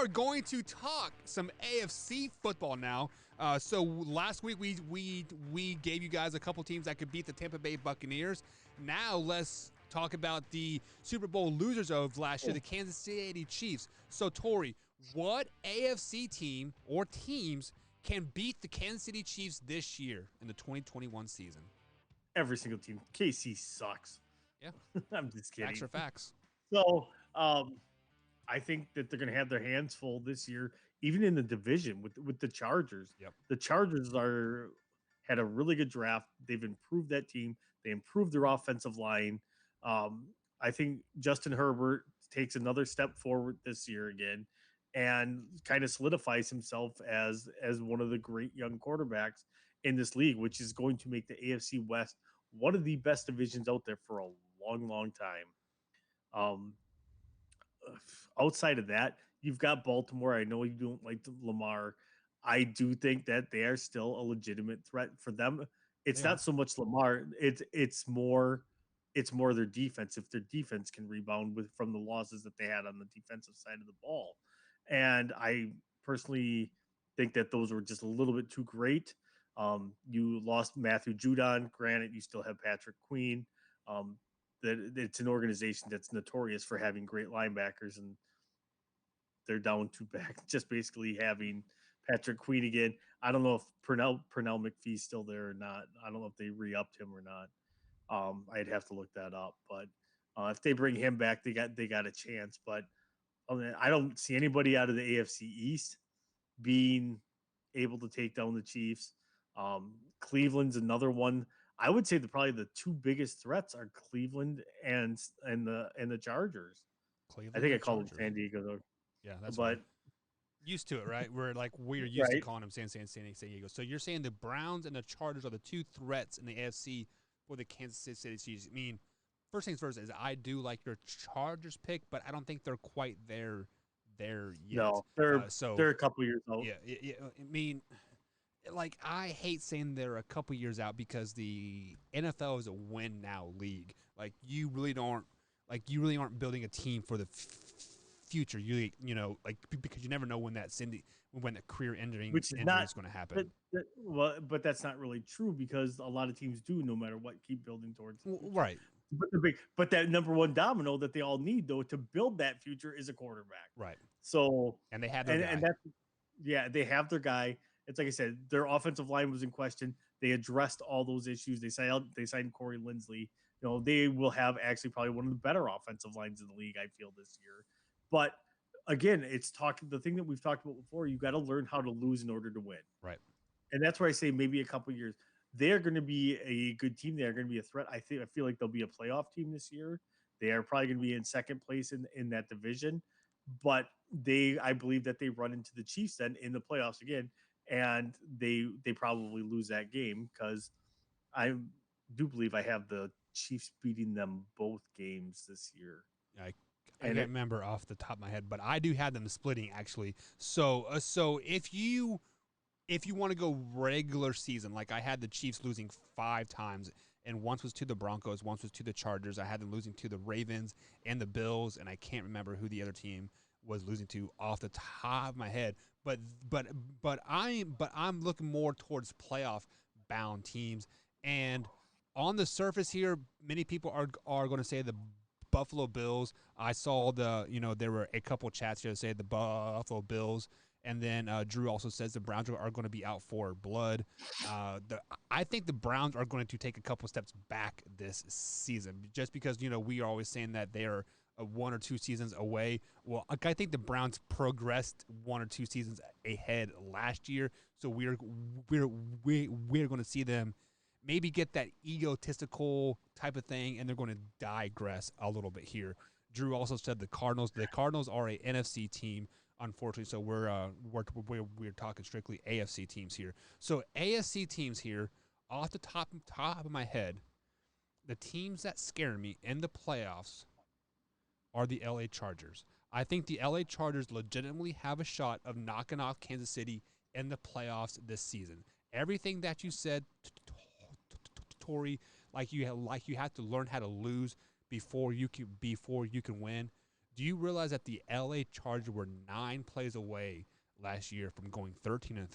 are going to talk some AFC football now. So last week we gave you guys a couple teams that could beat the Tampa Bay Buccaneers. Now let's talk about the Super Bowl losers of last year, the Kansas City Chiefs. So Tori, what AFC team or teams can beat the Kansas City Chiefs this year in the 2021 season? Every single team. KC sucks. Yeah. I'm just kidding. Facts are facts. So, I think that they're going to have their hands full this year, even in the division with the Chargers. Yep. The Chargers had a really good draft. They've improved that team. They improved their offensive line. I think Justin Herbert takes another step forward this year again, and kind of solidifies himself as one of the great young quarterbacks in this league, which is going to make the AFC West one of the best divisions out there for a long, long time. Outside of that, you've got Baltimore. I know you don't like Lamar. I do think that they are still a legitimate threat for them. It's not so much Lamar. It's more their defense. If their defense can rebound from the losses that they had on the defensive side of the ball, and I personally think that those were just a little bit too great. You lost Matthew Judon. Granted, you still have Patrick Queen. That it's an organization that's notorious for having great linebackers, and they're down to back, just basically having Patrick Queen again. I don't know if Pernell McPhee's still there or not. I don't know if they re-upped him or not. I'd have to look that up. But if they bring him back, they got a chance. But I don't see anybody out of the AFC East being able to take down the Chiefs. Cleveland's another one. I would say probably the two biggest threats are Cleveland and the Chargers. Cleveland. I think I called them San Diego though. Yeah, that's but fine. Used to it, right? We're used to Right. calling them San Diego. So you're saying the Browns and the Chargers are the two threats in the AFC for the Kansas City Chiefs. I mean, first things first is I do like your Chargers pick, but I don't think they're quite there yet. No, they're a couple years out. Yeah. I mean, like, I hate saying they're a couple years out because the NFL is a win now league. Like, you really aren't building a team for the future. Because you never know when the career injury is going to happen. But that's not really true, because a lot of teams do, no matter what, keep building towards the future. Right. But that number one domino that they all need, though, to build that future is a quarterback. Right. So and they have their guy. And that's, they have their guy. It's like I said, their offensive line was in question. They addressed all those issues. They signed Corey Linsley. They will have actually probably one of the better offensive lines in the league, I feel, this year. But again, the thing that we've talked about before, you got to learn how to lose in order to win. Right. And that's where I say maybe a couple years. They're going to be a good team. They're going to be a threat. I feel like they'll be a playoff team this year. They are probably going to be in second place in that division. But I believe that they run into the Chiefs then in the playoffs again. And they probably lose that game, because I do believe I have the Chiefs beating them both games this year. I can't remember off the top of my head, but I do have them splitting, actually. So if you want to go regular season, like I had the Chiefs losing 5 times, and once was to the Broncos, once was to the Chargers. I had them losing to the Ravens and the Bills, and I can't remember who the other team was losing to off the top of my head. But I'm looking more towards playoff bound teams. And on the surface here, many people are going to say the Buffalo Bills. I saw there were a couple chats here that say the Buffalo Bills. And then Drew also says the Browns are going to be out for blood. I think the Browns are going to take a couple steps back this season, just because we are always saying that they are 1 or 2 seasons away. Well, I think the Browns progressed 1 or 2 seasons ahead last year, so we're going to see them maybe get that egotistical type of thing, and they're going to digress a little bit here. Drew also said the Cardinals. The Cardinals are a NFC team, unfortunately. So we're talking strictly AFC teams here. So AFC teams here, off the top of my head, the teams that scare me in the playoffs are the LA Chargers. I think the LA Chargers legitimately have a shot of knocking off Kansas City in the playoffs this season. Everything that you said, Tori, like you have to learn how to lose before you can win. Do you realize that the LA Chargers were 9 plays away last year from going 13-3?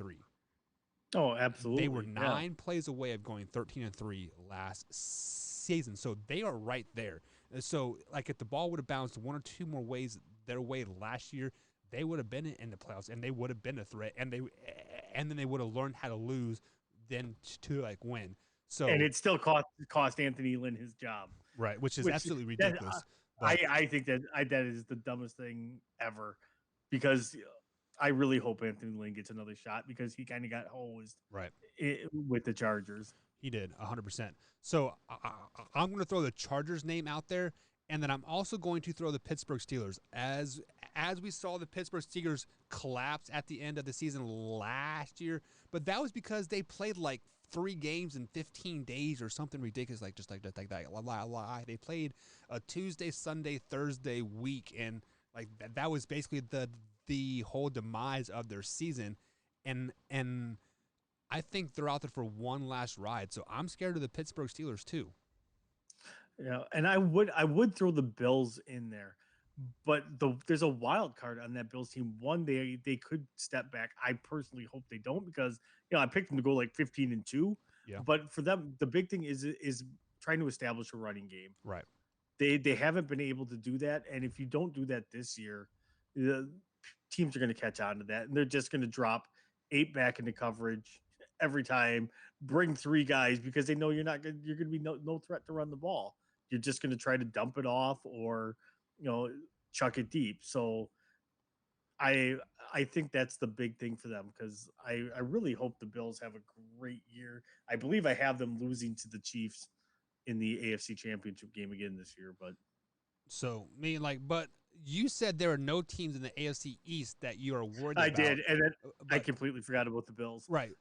Oh, They were absolutely. Yeah. 9 plays away of going 13-3 last season, so they are right there. So, like, if the ball would have bounced one or two more ways their way last year, they would have been in the playoffs, and they would have been a threat, and then they would have learned how to lose, then to like win. And So, it still cost Anthony Lynn his job, right, which is which absolutely that ridiculous. But I think that is the dumbest thing ever, because I really hope Anthony Lynn gets another shot because he kind of got hosed right, with the Chargers. he did 100%. So I'm going to throw the Chargers name out there, and then I'm also going to throw the Pittsburgh Steelers. As we saw the Pittsburgh Steelers collapse at the end of the season last year, but that was because they played like 3 games in 15 days or something ridiculous, like just like that. They played a Tuesday, Sunday, Thursday week, and like that was basically the whole demise of their season, and I think they're out there for one last ride. So I'm scared of the Pittsburgh Steelers too. Yeah, and I would throw the Bills in there, but there's a wild card on that Bills team. One, they could step back. I personally hope they don't, because I picked them to go like 15-2. Yeah. But for them, the big thing is trying to establish a running game. Right. They haven't been able to do that, and if you don't do that this year, the teams are going to catch on to that, and they're just going to drop 8 back into coverage every time, bring 3 guys, because they know you're going to be no threat to run the ball. You're just going to try to dump it off, or chuck it deep. So I I think that's the big thing for them, because I really hope the Bills have a great year. I believe I have them losing to the Chiefs in the AFC Championship game again this year, but So but you said there are no teams in the AFC East that you are worried I about. did, and then I But completely forgot about the Bills. right,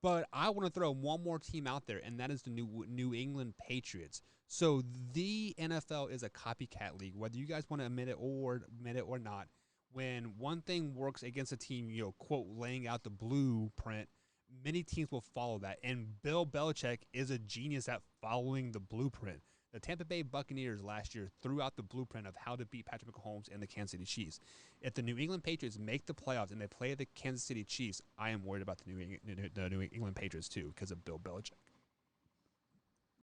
but I want to throw one more team out there, and that is the New England Patriots. So the NFL is a copycat league, whether you guys want to admit it or not. When one thing works against a team, quote, laying out the blueprint, many teams will follow that. And Bill Belichick is a genius at following the blueprint. The Tampa Bay Buccaneers last year threw out the blueprint of how to beat Patrick Mahomes and the Kansas City Chiefs. If the New England Patriots make the playoffs and they play the Kansas City Chiefs, I am worried about the New England Patriots too, because of Bill Belichick.